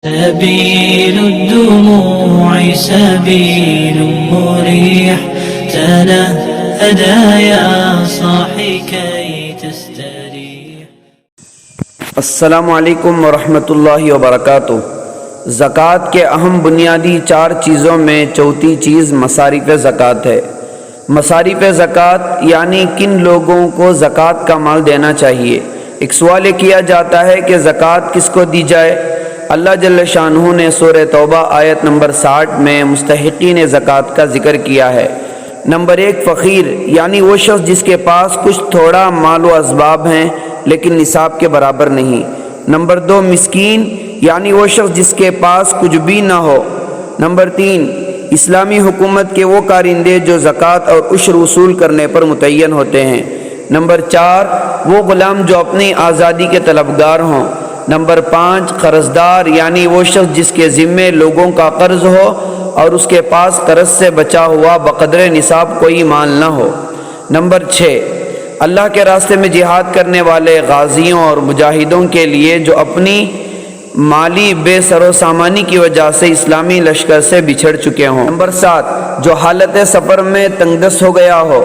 سبيل الدموع سبيل مريح تنهدى يا صاحي كي تستريح. السلام علیکم ورحمۃ اللہ وبرکاتہ. زکوٰۃ کے اہم بنیادی 4 چیزوں میں چوتھی چیز مصارف زکوٰۃ ہے. مصارف زکوٰۃ یعنی کن لوگوں کو زکوٰۃ کا مال دینا چاہیے. ایک سوال کیا جاتا ہے کہ زکوٰۃ کس کو دی جائے. اللہ جل شانہ نے سورہ توبہ آیت نمبر 60 میں مستحقین زکوٰۃ کا ذکر کیا ہے. نمبر 1 فقیر یعنی وہ شخص جس کے پاس کچھ تھوڑا مال و اسباب ہیں لیکن نصاب کے برابر نہیں. نمبر 2 مسکین یعنی وہ شخص جس کے پاس کچھ بھی نہ ہو. نمبر 3 اسلامی حکومت کے وہ کارندے جو زکوٰۃ اور عشر وصول کرنے پر متعین ہوتے ہیں. نمبر 4 وہ غلام جو اپنی آزادی کے طلبگار ہوں. نمبر 5 قرضدار یعنی وہ شخص جس کے ذمے لوگوں کا قرض ہو اور اس کے پاس قرض سے بچا ہوا بقدر نصاب کوئی مال نہ ہو. نمبر 6 اللہ کے راستے میں جہاد کرنے والے غازیوں اور مجاہدوں کے لیے جو اپنی مالی بے سر و سامانی کی وجہ سے اسلامی لشکر سے بچھڑ چکے ہوں. نمبر 7 جو حالت سفر میں تنگ دست ہو گیا ہو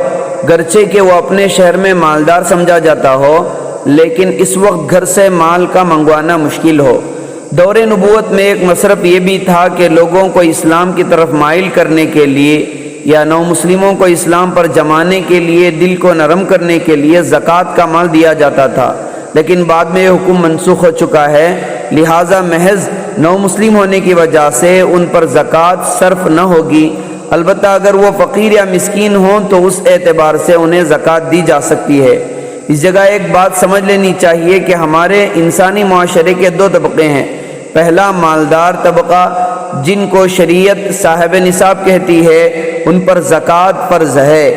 گرچہ کہ وہ اپنے شہر میں مالدار سمجھا جاتا ہو لیکن اس وقت گھر سے مال کا منگوانا مشکل ہو. دور نبوت میں ایک مصرف یہ بھی تھا کہ لوگوں کو اسلام کی طرف مائل کرنے کے لیے یا نو مسلموں کو اسلام پر جمانے کے لیے دل کو نرم کرنے کے لیے زکوٰۃ کا مال دیا جاتا تھا. لیکن بعد میں یہ حکم منسوخ ہو چکا ہے، لہٰذا محض نو مسلم ہونے کی وجہ سے ان پر زکوٰۃ صرف نہ ہوگی. البتہ اگر وہ فقیر یا مسکین ہوں تو اس اعتبار سے انہیں زکوٰۃ دی جا سکتی ہے. اس جگہ ایک بات سمجھ لینی چاہیے کہ ہمارے انسانی معاشرے کے 2 طبقے ہیں. پہلا مالدار طبقہ جن کو شریعت صاحب نصاب کہتی ہے ان پر زکوٰۃ فرض ہے،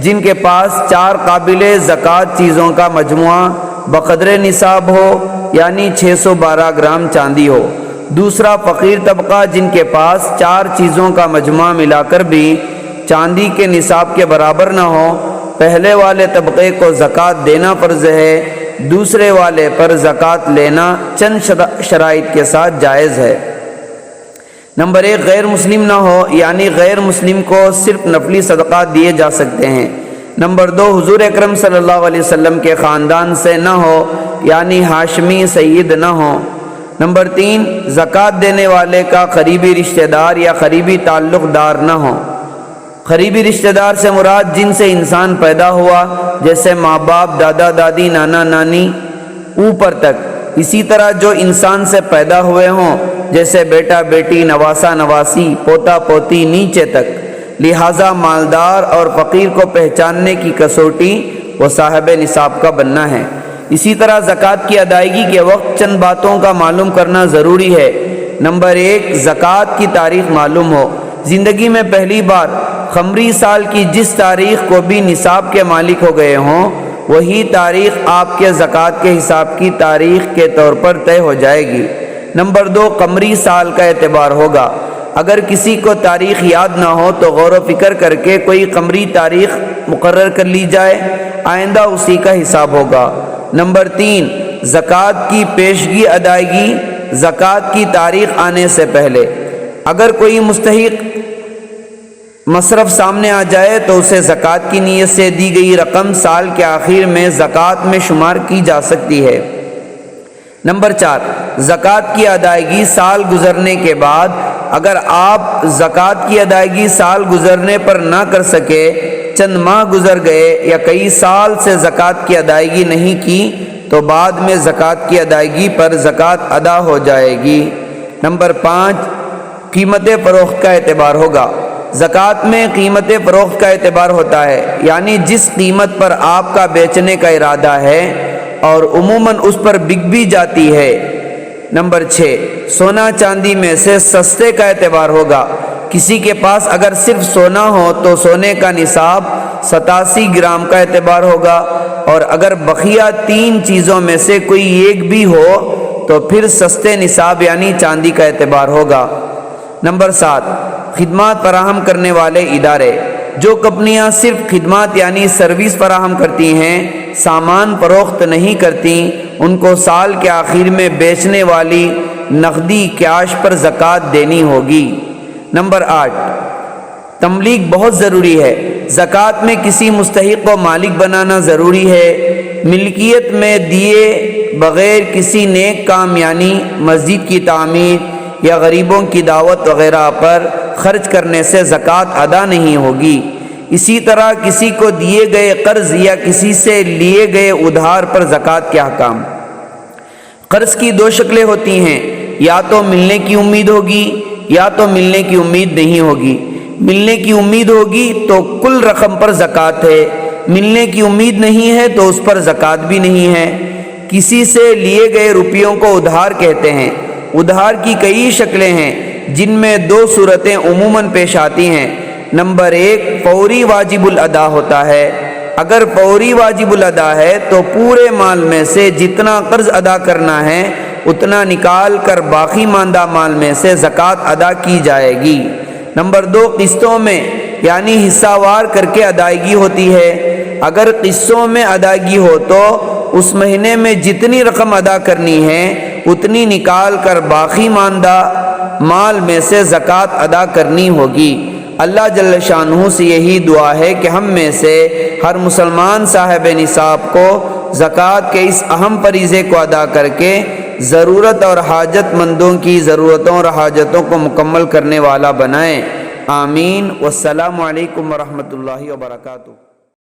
جن کے پاس 4 قابل زکوٰۃ چیزوں کا مجموعہ بقدر نصاب ہو یعنی 612 گرام چاندی ہو. دوسرا فقیر طبقہ جن کے پاس 4 چیزوں کا مجموعہ ملا کر بھی چاندی کے نصاب کے برابر نہ ہو. پہلے والے طبقے کو زکوٰۃ دینا فرض ہے، دوسرے والے پر زکوٰۃ لینا چند شرائط کے ساتھ جائز ہے. نمبر 1 غیر مسلم نہ ہو یعنی غیر مسلم کو صرف نفلی صدقات دیے جا سکتے ہیں. نمبر 2 حضور اکرم صلی اللہ علیہ وسلم کے خاندان سے نہ ہو یعنی ہاشمی سید نہ ہو. نمبر 3 زکوٰۃ دینے والے کا قریبی رشتہ دار یا قریبی تعلق دار نہ ہو. قریبی رشتہ دار سے مراد جن سے انسان پیدا ہوا جیسے ماں باپ، دادا دادی، نانا نانی اوپر تک. اسی طرح جو انسان سے پیدا ہوئے ہوں جیسے بیٹا بیٹی، نواسا نواسی، پوتا پوتی نیچے تک. لہٰذا مالدار اور فقیر کو پہچاننے کی کسوٹی وہ صاحب نصاب کا بننا ہے. اسی طرح زکوٰۃ کی ادائیگی کے وقت چند باتوں کا معلوم کرنا ضروری ہے. نمبر 1 زکوٰۃ کی تاریخ معلوم ہو. زندگی میں پہلی بار قمری سال کی جس تاریخ کو بھی نصاب کے مالک ہو گئے ہوں وہی تاریخ آپ کے زکوٰۃ کے حساب کی تاریخ کے طور پر طے ہو جائے گی. نمبر 2 قمری سال کا اعتبار ہوگا. اگر کسی کو تاریخ یاد نہ ہو تو غور و فکر کر کے کوئی قمری تاریخ مقرر کر لی جائے، آئندہ اسی کا حساب ہوگا. نمبر 3 زکوٰۃ کی پیشگی ادائیگی زکوٰۃ کی تاریخ آنے سے پہلے. اگر کوئی مستحق مصرف سامنے آ جائے تو اسے زکوٰۃ کی نیت سے دی گئی رقم سال کے آخر میں زکوٰۃ میں شمار کی جا سکتی ہے. نمبر 4 زکوٰۃ کی ادائیگی سال گزرنے کے بعد. اگر آپ زکوٰۃ کی ادائیگی سال گزرنے پر نہ کر سکے، چند ماہ گزر گئے یا کئی سال سے زکوٰۃ کی ادائیگی نہیں کی تو بعد میں زکوٰۃ کی ادائیگی پر زکوٰۃ ادا ہو جائے گی. نمبر 5 قیمت فروخت کا اعتبار ہوگا. زکوٰۃ میں قیمت فروخت کا اعتبار ہوتا ہے یعنی جس قیمت پر آپ کا بیچنے کا ارادہ ہے اور عموماً اس پر بک بھی جاتی ہے. نمبر 6 سونا چاندی میں سے سستے کا اعتبار ہوگا. کسی کے پاس اگر صرف سونا ہو تو سونے کا نصاب 87 گرام کا اعتبار ہوگا اور اگر بقیہ 3 چیزوں میں سے کوئی ایک بھی ہو تو پھر سستے نصاب یعنی چاندی کا اعتبار ہوگا. نمبر 7 خدمات فراہم کرنے والے ادارے. جو کمپنیاں صرف خدمات یعنی سروس فراہم کرتی ہیں، سامان فروخت نہیں کرتی، ان کو سال کے آخر میں بیچنے والی نقدی کیش پر زکوٰۃ دینی ہوگی۔ نمبر 8، تملیک بہت ضروری ہے۔ زکوٰۃ میں کسی مستحق کو مالک بنانا ضروری ہے۔ ملکیت میں دیے بغیر کسی نیک کام یعنی مسجد کی تعمیر یا غریبوں کی دعوت وغیرہ پر خرچ کرنے سے زکوٰۃ ادا نہیں ہوگی۔ اسی طرح کسی کو دیے گئے قرض یا کسی سے لیے گئے ادھار پر زکوٰۃ کے احکام۔ قرض کی دو شکلیں ہوتی ہیں، یا تو ملنے کی امید ہوگی یا تو ملنے کی امید نہیں ہوگی۔ ملنے کی امید ہوگی تو کل رقم پر زکوٰۃ ہے، ملنے کی امید نہیں ہے تو اس پر زکوٰۃ بھی نہیں ہے۔ کسی سے لیے گئے روپیوں کو ادھار کہتے ہیں۔ ادھار کی کئی شکلیں ہیں جن میں دو صورتیں عموماً پیش آتی ہیں۔ نمبر 1، فوری واجب الادا ہوتا ہے۔ اگر فوری واجب الادا ہے تو پورے مال میں سے جتنا قرض ادا کرنا ہے اتنا نکال کر باقی ماندہ مال میں سے زکوٰۃ ادا کی جائے گی۔ نمبر 2، قسطوں میں یعنی حصہ وار کر کے ادائیگی ہوتی ہے۔ اگر قسطوں میں ادائیگی ہو تو اس مہینے میں جتنی رقم ادا کرنی ہے اتنی نکال کر باقی ماندہ مال میں سے زکوٰۃ ادا کرنی ہوگی۔ اللہ جل شانہ سے یہی دعا ہے کہ ہم میں سے ہر مسلمان صاحب نصاب کو زکوٰۃ کے اس اہم فریضے کو ادا کر کے ضرورت اور حاجت مندوں کی ضرورتوں اور حاجتوں کو مکمل کرنے والا بنائیں۔ آمین۔ والسلام علیکم ورحمۃ اللہ وبرکاتہ۔